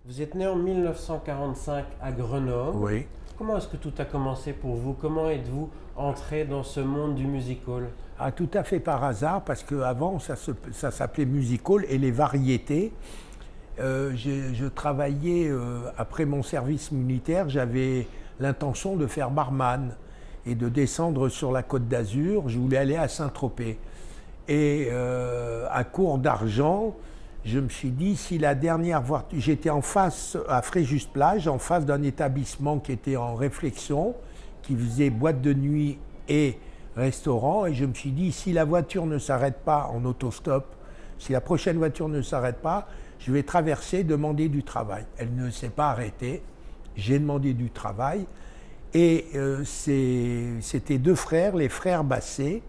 Vous êtes né en 1945 à Grenoble. Oui. Comment est-ce que tout a commencé pour vous? Comment êtes-vous entré dans ce monde du music hall? Ah, tout à fait par hasard, parce qu'avant, ça s'appelait music hall et les variétés. Je travaillais, après mon service militaire, j'avais l'intention de faire barman et de descendre sur la Côte d'Azur. Je voulais aller à Saint-Tropez. Et à court d'argent, je me suis dit, si la dernière voiture... J'étais en face, à Fréjus-Plage, en face d'un établissement qui était en réflexion, qui faisait boîte de nuit et restaurant. Et je me suis dit, si la voiture ne s'arrête pas en autostop, si la prochaine voiture ne s'arrête pas, je vais traverser, demander du travail. Elle ne s'est pas arrêtée. J'ai demandé du travail. Et c'était deux frères, les frères Basset,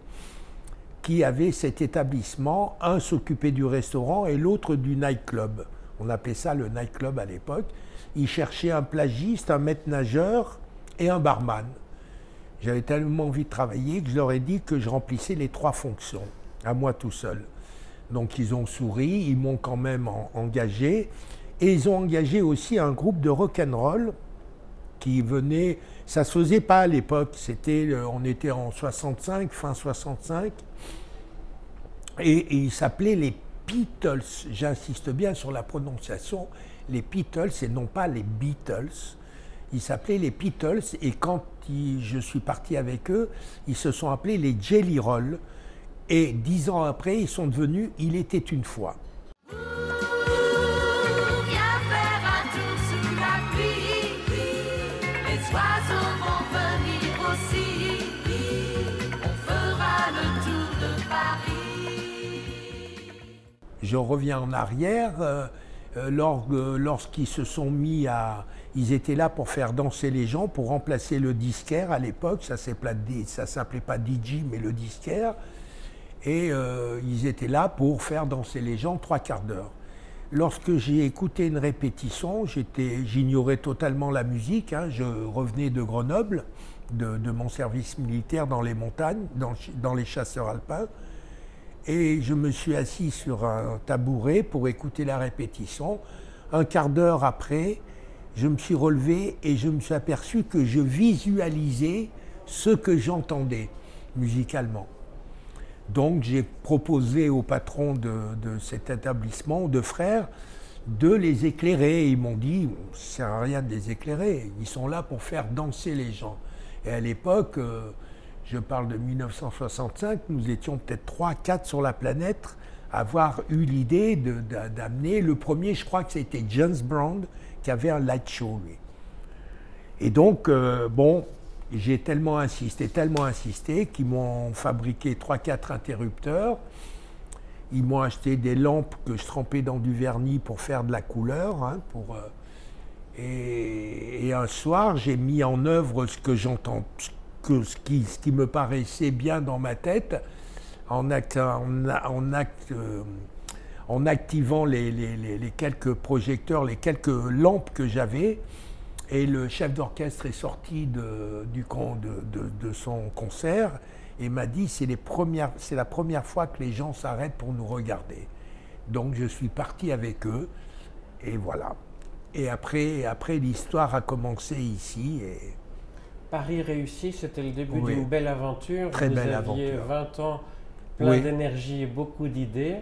qui avaient cet établissement. Un s'occupait du restaurant et l'autre du nightclub. On appelait ça le nightclub à l'époque. Ils cherchaient un plagiste, un maître-nageur et un barman. J'avais tellement envie de travailler que je leur ai dit que je remplissais les trois fonctions, à moi tout seul. Donc ils ont souri, ils m'ont quand même engagé. Et ils ont engagé aussi un groupe de rock'n'roll qui venait... Ça ne se faisait pas à l'époque, on était en 65, fin 65. Et ils s'appelaient les Beatles. J'insiste bien sur la prononciation. Les Beatles et non pas les Beatles. Ils s'appelaient les Beatles et quand je suis parti avec eux, ils se sont appelés les Jelly Roll. Et 10 ans après, ils sont devenus Il était une fois. Je reviens en arrière, lorsqu'ils se sont mis à... Ils étaient là pour faire danser les gens, pour remplacer le disquaire à l'époque, ça s'appelait pas DJ, mais le disquaire. Et ils étaient là pour faire danser les gens 3/4 d'heure. Lorsque j'ai écouté une répétition, j'ignorais totalement la musique, hein, je revenais de Grenoble, de mon service militaire dans les montagnes, dans les chasseurs alpins. Et je me suis assis sur un tabouret pour écouter la répétition. 1/4 d'heure après, je me suis relevé et je me suis aperçu que je visualisais ce que j'entendais musicalement. Donc j'ai proposé au patron de cet établissement, de frères, de les éclairer. Ils m'ont dit, ça ne sert à rien de les éclairer, ils sont là pour faire danser les gens. Et à l'époque, je parle de 1965, nous étions peut-être 3-4 sur la planète à avoir eu l'idée d'amener le premier, je crois que c'était James Brown, qui avait un light show, lui. Et donc, bon, j'ai tellement insisté qu'ils m'ont fabriqué 3-4 interrupteurs. Ils m'ont acheté des lampes que je trempais dans du vernis pour faire de la couleur, hein, et un soir, j'ai mis en œuvre ce que j'entends, ce qui me paraissait bien dans ma tête, en activant les quelques projecteurs, les quelques lampes que j'avais. Et le chef d'orchestre est sorti de son concert et m'a dit c'est la première fois que les gens s'arrêtent pour nous regarder. Donc je suis parti avec eux et voilà. Et après l'histoire a commencé ici. Et... Paris réussi, c'était le début Oui. d'une belle aventure. Très belle aviez aventure. 20 ans, plein Oui. d'énergie et beaucoup d'idées.